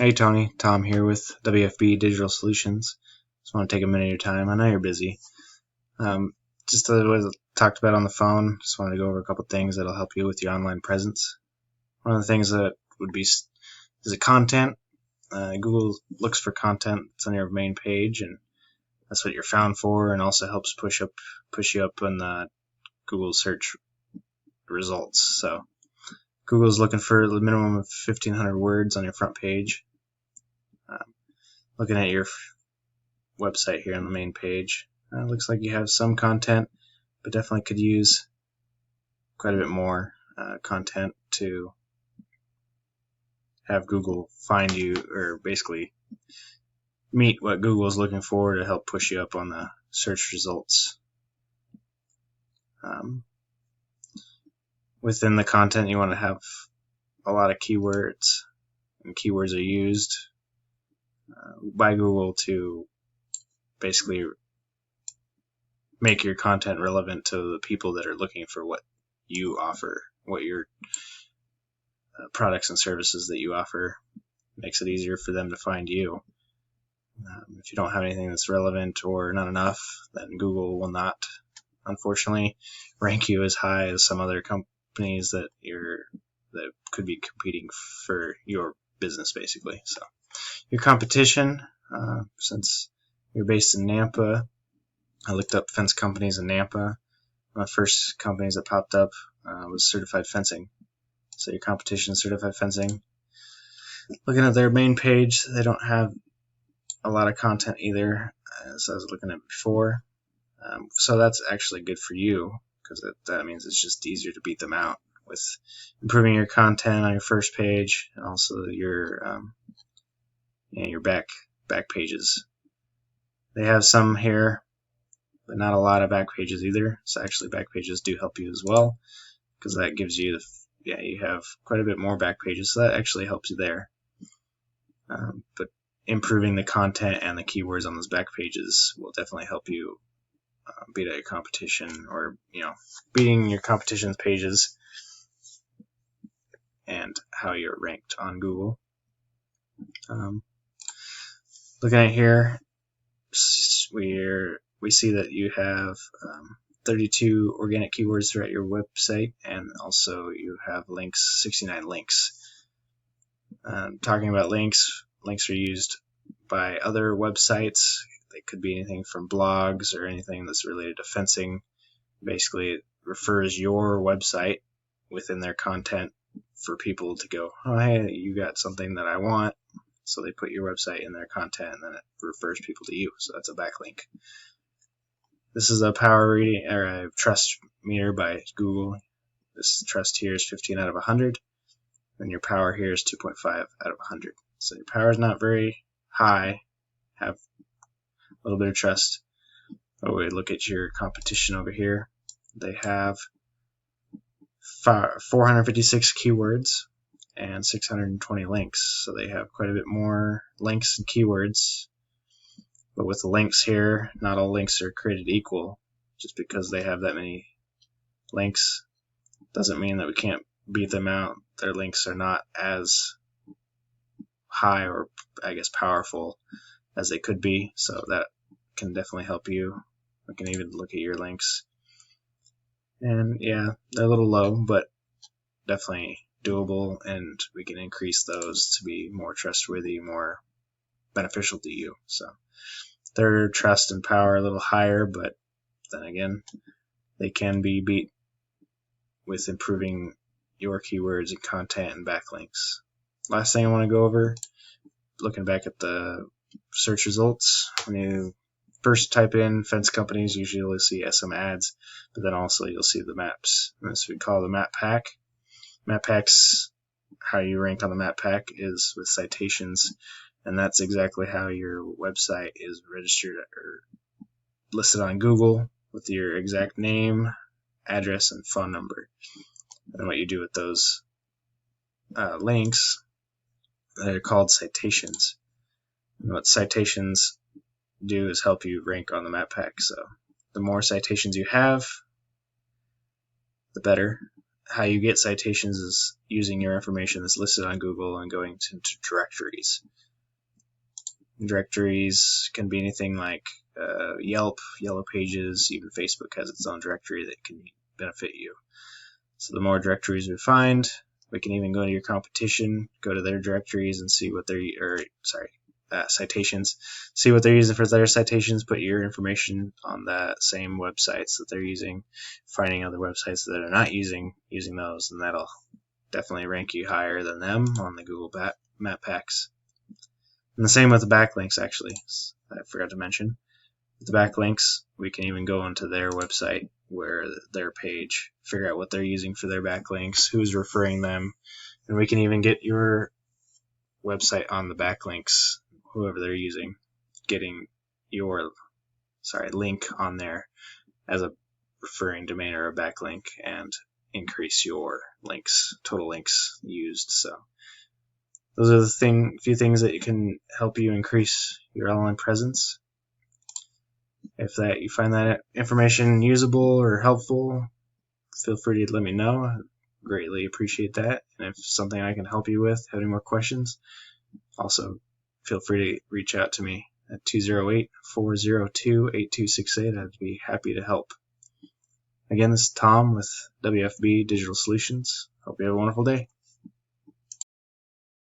Hey Tony, Tom here with WFB Digital Solutions. Just want to take a minute of your time. I know you're busy. Just as we talked about on the phone, just wanted to go over a couple things that'll help you with your online presence. One of the things that would be is the content. Google looks for content that's on your main page, and that's what you're found for, and also helps push you up in the Google search results. So Google's looking for the minimum of 1,500 words on your front page. Looking at your website here on the main page, it looks like you have some content, but definitely could use quite a bit more content to have Google find you, or basically meet what Google is looking for to help push you up on the search results. Within the content, you want to have a lot of keywords, and keywords are used by Google to basically make your content relevant to the people that are looking for what you offer, what your products and services that you offer. Makes it easier for them to find you. If you don't have anything that's relevant or not enough, then Google will not, unfortunately, rank you as high as some other companies that could be competing for your business, basically. So your competition, since you're based in Nampa, I looked up fence companies in Nampa. One of the first companies that popped up was Certified Fencing. So your competition is Certified Fencing. Looking at their main page, they don't have a lot of content either, as I was looking at before. So that's actually good for you, because that means it's just easier to beat them out with improving your content on your first page, and also your back pages. They have some here, but not a lot of back pages either. So actually back pages do help you as well, because that gives you you have quite a bit more back pages, so that actually helps you there. But improving the content and the keywords on those back pages will definitely help you beat out your competition, or beating your competition's pages and how you're ranked on Google. Looking at here, we see that you have 32 organic keywords throughout your website, and also you have 69 links. Talking about links are used by other websites. They could be anything from blogs or anything that's related to fencing. Basically, it refers your website within their content for people to go, oh, hey, you got something that I want. So they put your website in their content, and then it refers people to you. So that's a backlink. This is a power reading, or a trust meter by Google. This trust here is 15 out of 100, and your power here is 2.5 out of 100. So your power is not very high. Have a little bit of trust. But we look at your competition over here. They have 456 keywords and 620 links. So they have quite a bit more links and keywords. But with the links here, not all links are created equal. Just because they have that many links doesn't mean that we can't beat them out. Their links are not as high, or I guess powerful, as they could be. So that can definitely help you. We can even look at your links. And yeah, they're a little low, but definitely doable, and we can increase those to be more trustworthy, more beneficial to you. So their trust and power are a little higher, but then again, they can be beat with improving your keywords and content and backlinks. Last thing I want to go over, looking back at the search results, when you first type in fence companies, usually you'll see SM ads, but then also you'll see the maps. And this we call the map pack. Map packs, how you rank on the map pack is with citations, and that's exactly how your website is registered or listed on Google, with your exact name, address, and phone number. And what you do with those links, they're called citations. And what citations do is help you rank on the map pack. So the more citations you have, the better. how you get citations is using your information that's listed on Google and going into directories. Directories can be anything like Yelp, Yellow Pages, even Facebook has its own directory that can benefit you. So the more directories we find, we can even go to your competition, go to their directories and see what they're, citations, see what they're using for their citations, put your information on that same websites that they're using, finding other websites that are not using those, and that'll definitely rank you higher than them on the Google Map Packs. And the same with the backlinks, actually. I forgot to mention. With the backlinks, we can even go onto their website, where their page, figure out what they're using for their backlinks, who's referring them, and we can even get your website on the backlinks, whoever they're using, getting your link on there as a referring domain or a backlink, and increase your total links used. So those are the few things that can help you increase your online presence. If you find that information usable or helpful, feel free to let me know. I greatly appreciate that. And if something I can help you with, have any more questions, also feel free to reach out to me at 208-402-8268. I'd be happy to help. Again, this is Tom with WFB Digital Solutions. Hope you have a wonderful day.